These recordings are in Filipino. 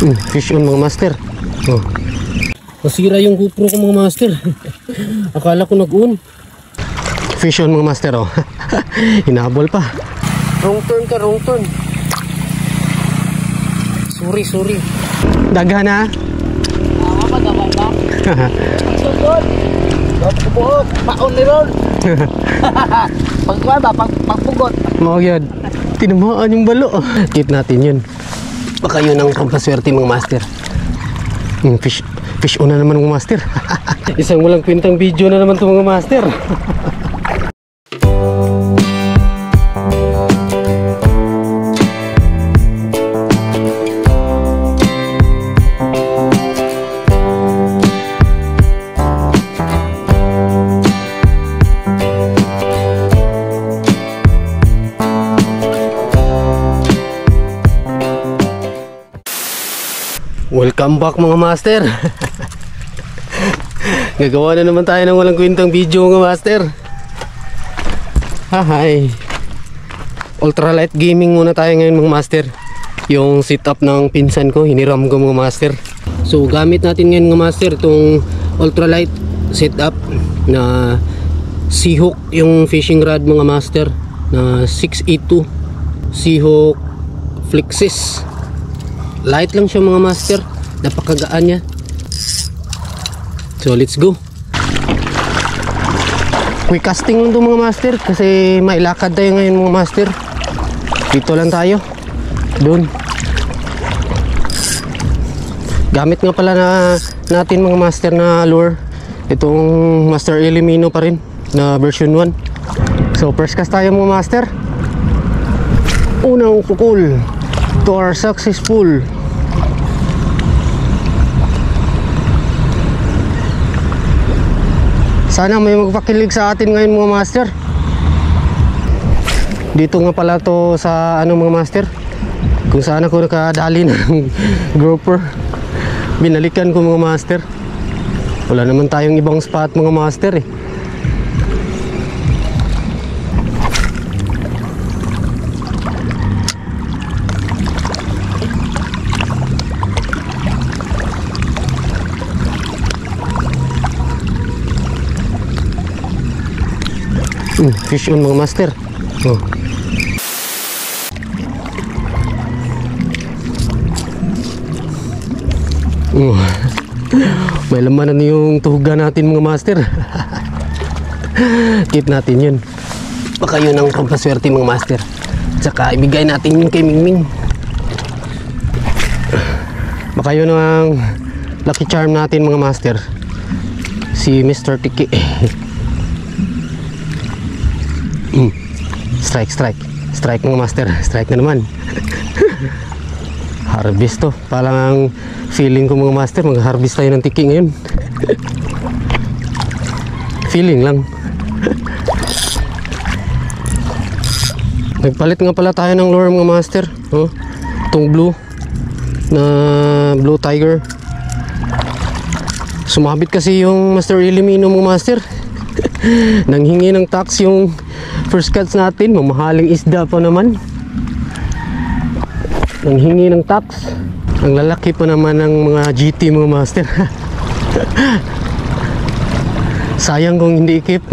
Fish on mga master. Oh. Nasira yung GoPro ko mga master. Akala ko nag-on. Fish on mga master oh. Hinabol pa. Wrong turn ka, wrong turn. Sorry. Daghan ha? Tama pa, daghan ba? Sugod. Buhok, paon ni Ron. Pagkuhan ba, pagpugot. Mga yun. Tinamaan yung balo. Keep natin yun. Baka yun ang pampaswerte mga master. Fish on na naman mga master. Isang walang kwentang video na naman ito mga master. Welcome back mga master. Gagawa na naman tayo ng walang kwentang video mga master. Hi. Ultralight gaming muna tayo ngayon mga master. Yung setup ng pinsan ko, hiniram ko mga master. So gamit natin ngayon mga master itong ultralight setup na Seahook yung fishing rod mga master na 682 Seahook Flexis. Light lang siya mga master, napakagaan niya. So let's go. Quick casting lang ito mga master kasi mailakad tayo ngayon mga master. Dito lang tayo. Doon. Gamit nga pala natin mga master na lure itong Master Elimino pa rin na version 1. So first cast tayo mga master. Unang kukul to our successful. Sana may magpakilig sa atin ngayon mga master. Dito nga pala to sa ano mga master, kung saan ako nakadali ng grouper. Binalikan ko mga master. Wala naman tayong ibang spot mga master eh. Fish on mga master. Oh. May laman na yung tuhugan natin mga master. Keep natin yun. Baka yun ang pampaswerte mga master. Tsaka ibigay natin yun kay Mingming. Baka yun ang lucky charm natin mga master. Si Mr. Tiki. Strike mga master. Strike na naman. Harvest to. Parang feeling ko mga master, mag-harvest tayo ng tiki ngayon. Feeling lang. Nagpalit nga pala tayo ng lure mga master. Oh, itong blue na Blue Tiger. Sumabit kasi yung Master Elimino mga master. Nanghingi ng tax yung first cuts natin, mamahaling isda pa naman. Nanghingi ng tax. Ang lalaki pa naman ng mga GT mga master. Sayang kung hindi ikip.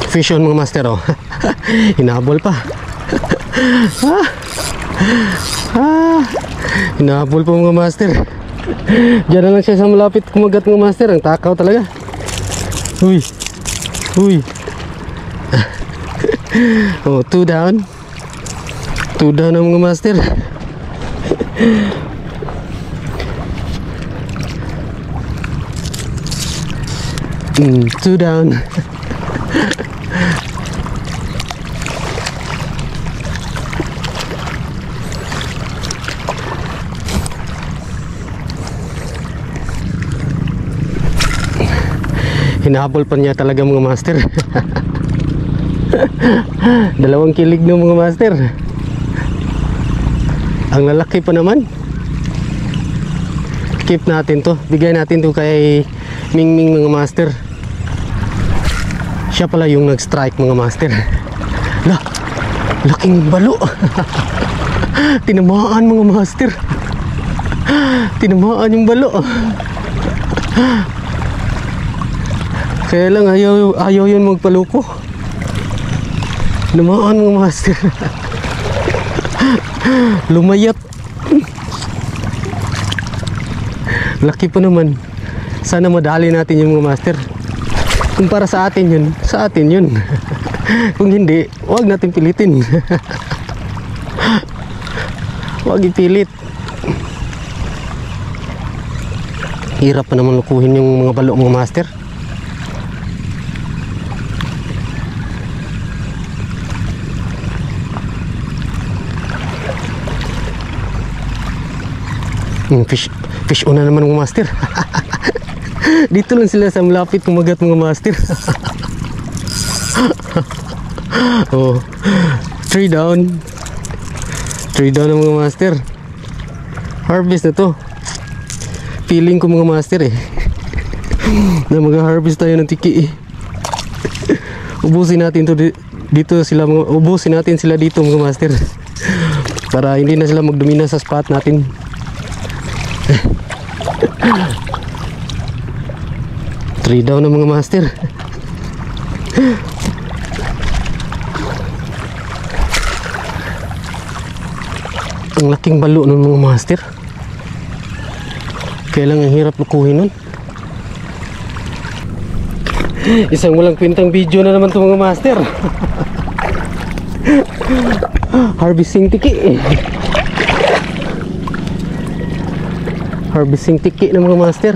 Fish on mga master oh. Hinabol pa. Hinabol pa mga master. Diyan na lang siya sa malapit kumagat mga master. Ang takaw talaga. Uy. Oh, 2 down. 2 down na mga master. 2 down. Hinahabol pa niya talaga mga master. Dalawang kilig ng mga master. Ang lalaki pa naman. Keep natin to. Bigay natin to kay Mingming mga master. Siya pala yung nag-strike mga master. Laking balo. Tinamaan mga master. Tinamaan yung balo. Kaya lang ayaw yun magpaluko. Tinamaan mga master. Lumayat. Laki pa naman. Sana madali natin yung mga master. Kung para sa atin yun, sa atin yun. Kung hindi, huwag natin pilitin. Huwag ipilit. Hirap pa naman lukuhin yung mga balo mga master. Fish on na naman mga master. Dito lang sila sa malapit kumagat mga master. Oh, 3 down. 3 down na mga master. Harvest na to. Feeling ko mga master na mag-harvest tayo ng tiki Ubusin natin to dito sila ubusin natin sila dito mga master. Para hindi na sila magdomina sa spot natin. Three down na mga master. Ang laking balo ng mga master. Kailang ang hirap lukuhin nun. Isang walang kwentang video na naman ito mga master. Harvesting tiki. Harvesting tiki ng mga master.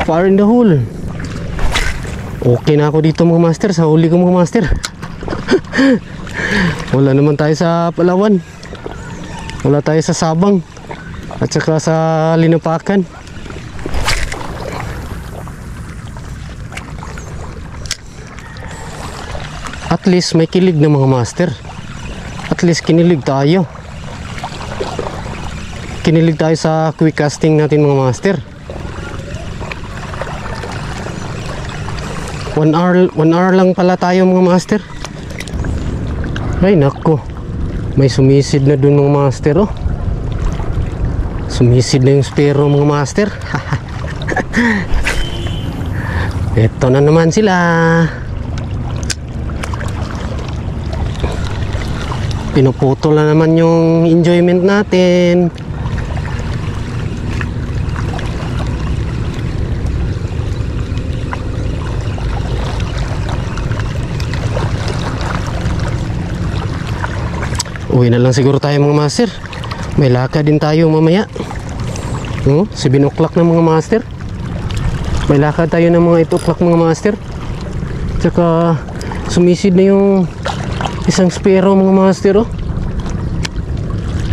Fire in the hole. Okay na ako dito mga master. Sa huli ko mga master. Wala naman tayo sa Palawan. Wala tayo sa Sabang. At saka sa Linapakan. At least may kilig na mga master. At least kinilig tayo. Kinilig tayo sa quick casting natin mga master. 1 hour lang pala tayo mga master. Ay nako. May sumisid na dun mga master oh. Sumisid na yung spero mga master. Ito na naman sila. Pinuputol na naman yung enjoyment natin. Uwi na lang siguro tayo mga master. May lakad din tayo mamaya. 7 o'clock na mga master. May lakad tayo ng mga 8 o'clock mga master. Tsaka sumisid na yung isang spero mga master oh.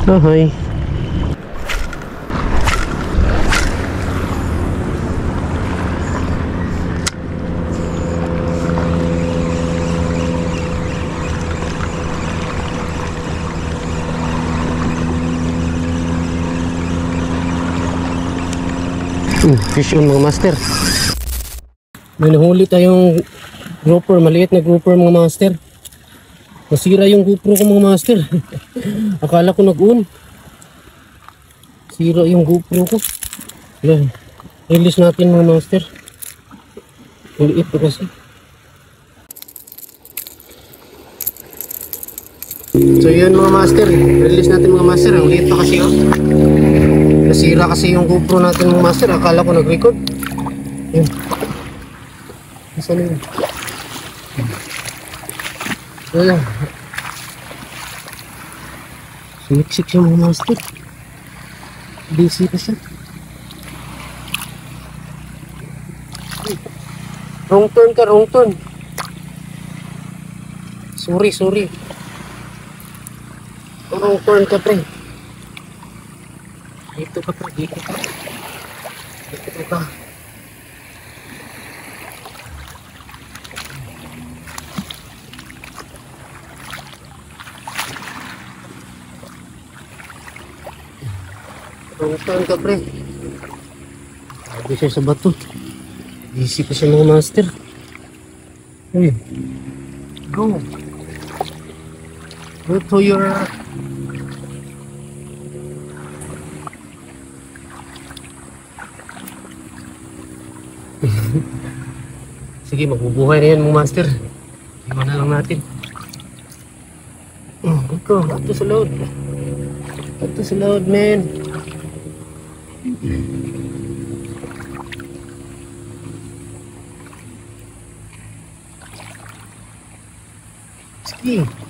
Ahay. Fish on mga master. May nahuli tayong grouper, maliit na grouper mga master. Nasira yung GoPro ko mga master. Akala ko nag-on. Sira yung GoPro ko. Yan. Release natin mga master. Maliit pa kasi. So yun mga master. Release natin mga master. Ang liit pa kasi oh. Nasira kasi yung GoPro natin mga master. Akala ko nag-record. Yun. Saan yun? Wala. Sumiksik siya mga master. Busy pa siya. Wrong turn ka, wrong turn. Sorry. Wrong turn ka pre. Dito ka pre, dito ka. Saan ka, pre? Sabi siya sa bato. Busy pa siya mga master. Uy. Go. Go to your... Sige, magbubuhay na yan mga master. Iwan na lang natin. Ito, ito sa load. Ito sa load, man. Sige.